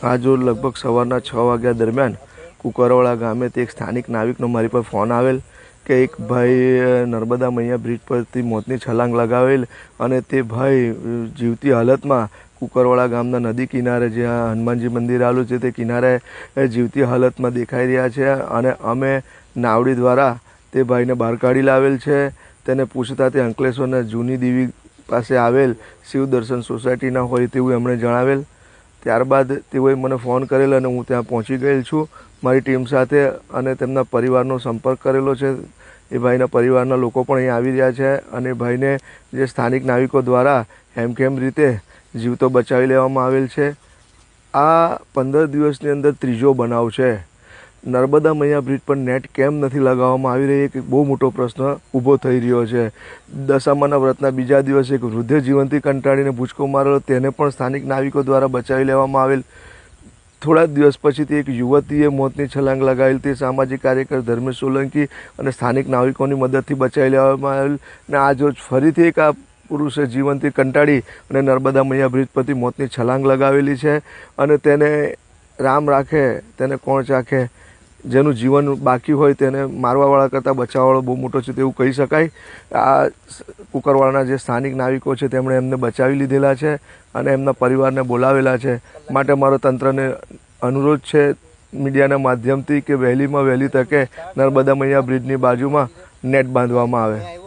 आज लगभग सवाરના 6 વાગ્યા દરમિયાન કુકરવાડા ગામે તે એક સ્થાનિક નાવિકનો મારી પર ફોન આવેલ કે એક ભાઈ નર્મદા મૈયા બ્રિજ પરથી મોતની છલાંગ લગાવેલ અને તે ભાઈ જીવતી હાલતમાં કુકરવાડા ગામના નદી કિનારે જ્યાં હનુમાનજી મંદિર આવેલું છે તે કિનારે જીવતી હાલતમાં દેખાઈ રહ્યા છે અને અમે નાવડી દ્વારા તે ભાઈને બહાર કાઢી લાવેલ છે। તેને પૂછતા તે અંકલેશ્વરના જૂની દેવી પાસે આવેલ શિવ દર્શન સોસાયટીના હોય તેવું એમણે જણાવેલ। ત્યારબાદ તેઓએ મને ફોન કરેલ અને હું ત્યાં પહોંચી ગયેલ છું મારી ટીમ સાથે અને તેમના પરિવારનો સંપર્ક કરેલો છે। એ ભાઈના પરિવારના લોકો પણ અહીં આવી રહ્યા છે અને ભાઈને જે સ્થાનિક નાવિકો દ્વારા હેમખેમ રીતે જીવતો બચાવી લેવામાં આવેલ છે। આ 15 દિવસની અંદર ત્રીજો બનાવ છે। નર્મદા મૈયા બ્રિજ પર નેટ કેમ નથી લગાવવામાં આવી રહી એક બહુ મોટો પ્રશ્ન ઊભો થઈ રહ્યો છે। દશામાના વ્રતના બીજા દિવસે એક વૃદ્ધે જીવંતી કંટાળીને ભૂચકો મારેલો તેને પણ સ્થાનિક નાવિકો દ્વારા બચાવી લેવામાં આવેલ। થોડા દિવસ પછીથી એક યુવતીએ મોતની છલાંગ લગાવેલ તે સામાજિક કાર્યકર ધર્મેશ સોલંકી અને સ્થાનિક નાવિકોની મદદથી બચાવી લેવામાં આવેલ અને આજ રોજ ફરીથી એક આ પુરુષે જીવંતી કંટાળી અને નર્મદા મૈયા બ્રિજ પરથી મોતની છલાંગ લગાવેલી છે અને તેને રામ રાખે તેને કોણ ચાખે। જેનું જીવન બાકી હોય તેને મારવાવાળા કરતાં બચાવવાવાળો બહુ મોટો છે તેવું કહી શકાય। આ કુકરવાડાના જે સ્થાનિક નાવિકો છે તેમણે એમને બચાવી લીધેલા છે અને એમના પરિવારને બોલાવેલા છે। માટે મારો તંત્રને અનુરોધ છે મીડિયાના માધ્યમથી કે વહેલીમાં વહેલી તકે નર્મદા મૈયા બ્રિજની બાજુમાં નેટ બાંધવામાં આવે।